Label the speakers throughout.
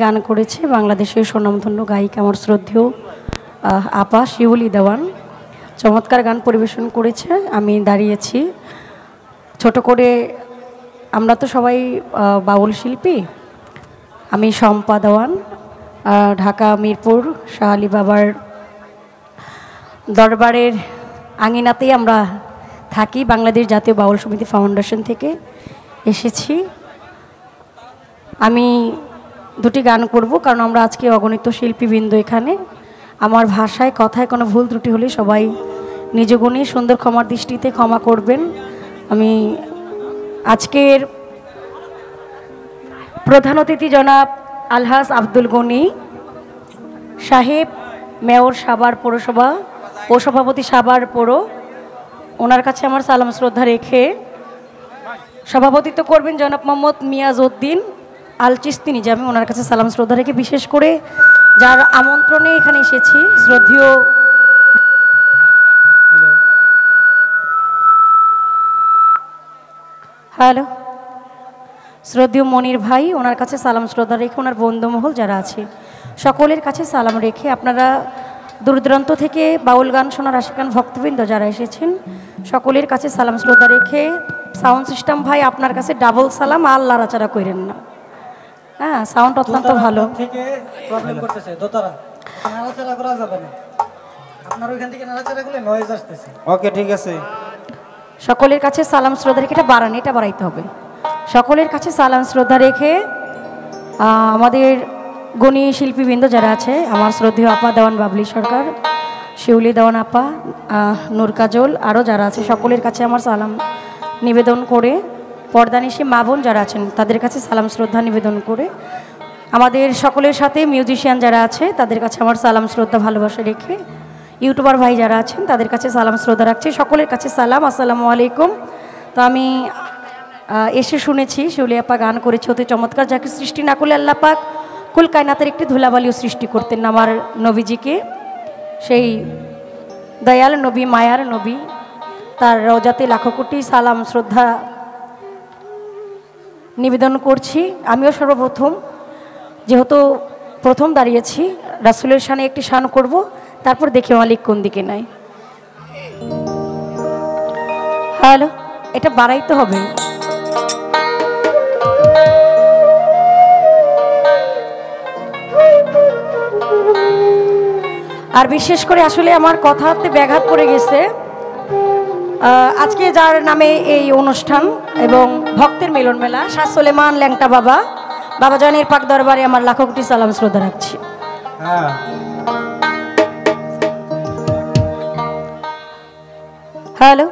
Speaker 1: গান করেছে বাংলাদেশের স্বনামধন্য গায়িকা আমার শ্রদ্ধেয় আপা শিউলি দেওয়ান। চমৎকার গান পরিবেশন করেছে। আমি দাঁড়িয়েছি ছোট করে। আমরা তো সবাই বাউল শিল্পী। আমি শম্পা দেওয়ান, ঢাকা মিরপুর শাহ আলী বাবার দরবারের আঙিনাতেই আমরা থাকি। বাংলাদেশ জাতীয় বাউল সমিতি ফাউন্ডেশন থেকে এসেছি। আমি দুটি গান করব, কারণ আমরা আজকে অগণিত শিল্পীবৃন্দ এখানে। আমার ভাষায় কথায় কোনো ভুল ত্রুটি হলে সবাই নিজ গুণে সুন্দর ক্ষমার দৃষ্টিতে ক্ষমা করবেন। আমি আজকের প্রধান অতিথি জনাব আলহাজ আব্দুল গনি সাহেব, মেয়র সাভার পৌরসভা ও সভাপতি সাভার পৌর, ওনার কাছে আমার সালাম শ্রদ্ধা রেখে সভাপতিত্ব করবেন জনাব মোহাম্মদ মিয়াজ উদ্দিন আল চিস্তি নিজামী। ওনার কাছে সালাম শ্রদ্ধা রেখে বিশেষ করে যার আমন্ত্রণে এখানে এসেছি শ্রদ্ধেয় শ্রদ্ধেয় মনির ভাই, ওনার কাছে সালাম শ্রদ্ধা রেখে ওনার বন্ধুমহল যারা আছে সকলের কাছে সালাম রেখে, আপনারা দূর দূরান্ত থেকে বাউল গান শোনার আশিকান ভক্তবৃন্দ যারা এসেছেন সকলের কাছে সালাম শ্রদ্ধা রেখে, সাউন্ড সিস্টেম ভাই আপনার কাছে ডাবল সালাম, আর লাড়াচাড়া করেন না। হ্যাঁ, সাউন্ড অত্যন্ত ভালো।
Speaker 2: ওকে, ঠিক আছে।
Speaker 1: সকলের কাছে সালাম শ্রদ্ধা রেখে, এটা বাড়ান, এটা বাড়াইতে হবে। সকলের কাছে সালাম শ্রদ্ধা রেখে আমাদের গুণী শিল্পীবৃন্দ যারা আছে, আমার শ্রদ্ধেয় আপা দেওয়ান বাবলি সরকার, শিউলি দেওয়ান আপা, নূর কাজল, আরও যারা আছে সকলের কাছে আমার সালাম নিবেদন করে, পর্দানিশী মা বোন যারা আছেন তাদের কাছে সালাম শ্রদ্ধা নিবেদন করে, আমাদের সকলের সাথে মিউজিশিয়ান যারা আছে তাদের কাছে আমার সালাম শ্রদ্ধা ভালোবাসা রেখে, ইউটিউবার ভাই যারা আছেন তাদের কাছে সালাম শ্রদ্ধা রাখছি। সকলের কাছে সালাম, আসসালামু আলাইকুম। তো আমি এসে শুনেছি শিউলি আপা গান করেছে অতি চমৎকার, যাকে সৃষ্টি না করলে আল্লাহ পাক কুল কায়নাতের একটি ধুলাবালিও সৃষ্টি করতেন না আমার নবীজিকে। সেই দয়াল নবী, মায়ার নবী, তার রওজাতে লাখো কোটি সালাম শ্রদ্ধা নিবেদন করছি। আমিও সর্বপ্রথম, যেহেতু প্রথম দাঁড়িয়েছি, রাসূলের শানে একটি শান করব, তারপর দেখি মালিক কোন দিকে নাই। হ্যালো, এটা বাড়াইতে হবে। আর বিশেষ করে আসলে আমার কথাতে ব্যাঘাত পড়ে গেছে। আজকে যার নামে এই অনুষ্ঠান এবং ভক্তের মিলন মেলা, শাহ সুলেমান ল্যাংটা বাবা, বাবা জানের পাক দরবারে আমার লাখো কোটি সালাম শ্রদ্ধা রাখছি। হ্যালো,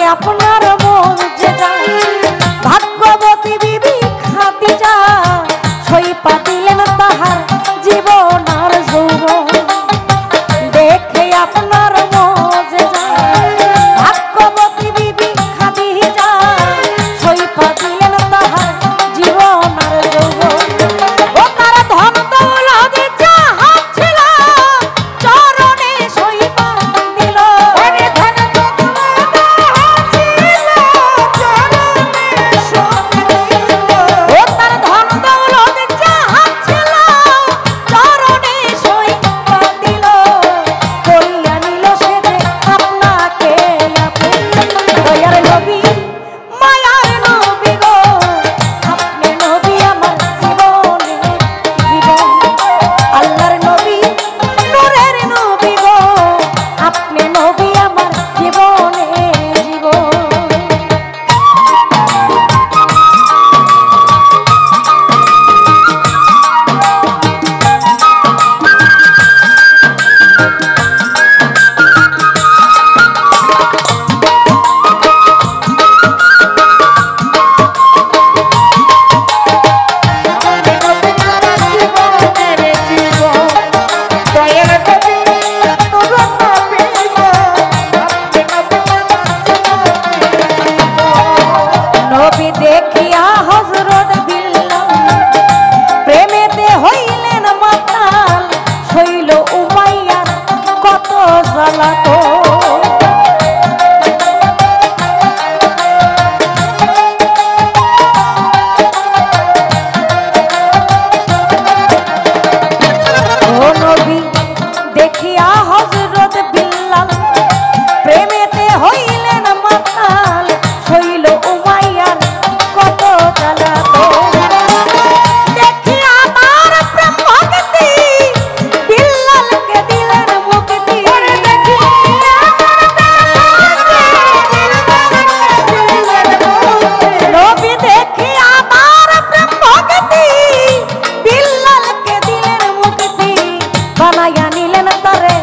Speaker 1: আপনার মন যে যায় ভাগ্যবতী বিবি খাদিজা সইপা দিলেন তাহার জীবন আর যৌবন দেখে আপনার মন যে যায় ভাগ্যবতী বিবি খাদিজা সইপা দিলেন তাহার জীবন আর যৌবন ও তার ধন দৌলত যাহা ছিল চরণে সইপা দিল ওরে ধন দৌলত যাহা ছিল চরণে সইপা দিল ও তার ধন দৌলত যাহা ছিল চরণে সইপা দিল কইয়া নিল সে যে আপনাকে আপন দয়ার নবী মায়ার নবী গো আপনি নবী আমার জীবনে জীবন আল্লাহর নবী নূরের নবী গো আপনি নবী আমার জীবনে জীবন নবী দেখিয়া হযরত বিল্লাল প্রেমেতে হইলেন মাতাল শৈল উমাইয়ার কত জ্বালাতন ও নবী দেখিয়া হযরত বিল্লাল প্রেমেতে হইলেন মাতাল শৈল উমাইয়ার কত জ্বালাতন দেখিয়া তার প্রেম ভক্তি বিল্লালকে দিলেন মুক্তি নবী দেখিয়া তার প্রেম ভক্তি বিল্লালকে দিলেন মুক্তি বানাইয়া নিলেন তারে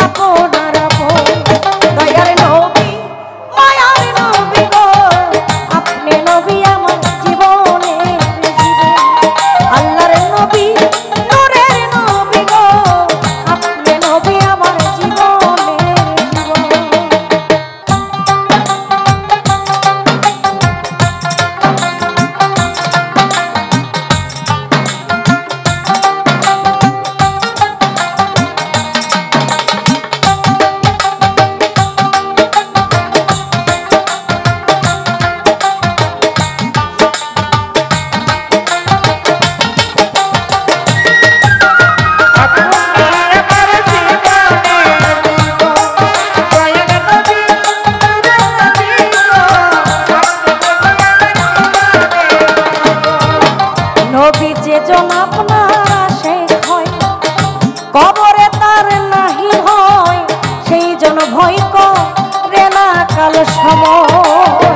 Speaker 1: আপনার আপন দয়ার নবী মায়ার নবী গো আপনি নবী আমার জীবনে জীবন আল্লাহর নবী নূরের নবী গো আপনি নবী আমার জীবনে জীবন নবী যেজন আপনার আশেক হয় কবরে তার নাহি হয় সেই জন ভয় করে না কাল সময়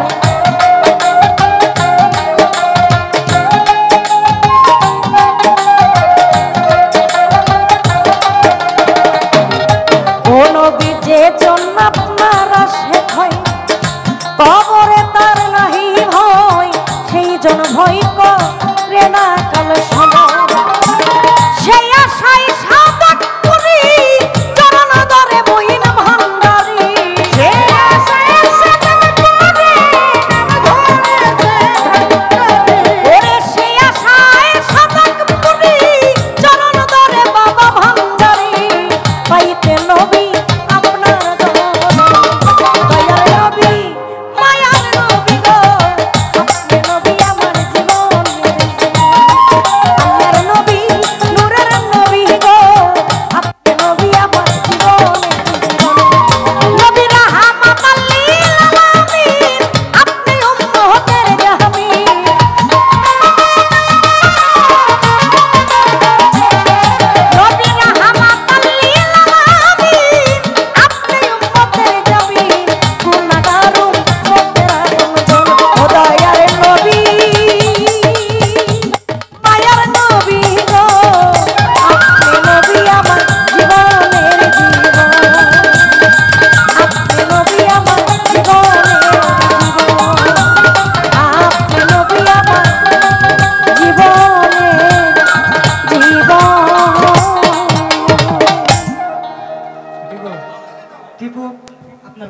Speaker 1: ও নবী যেজন আপনার আশেক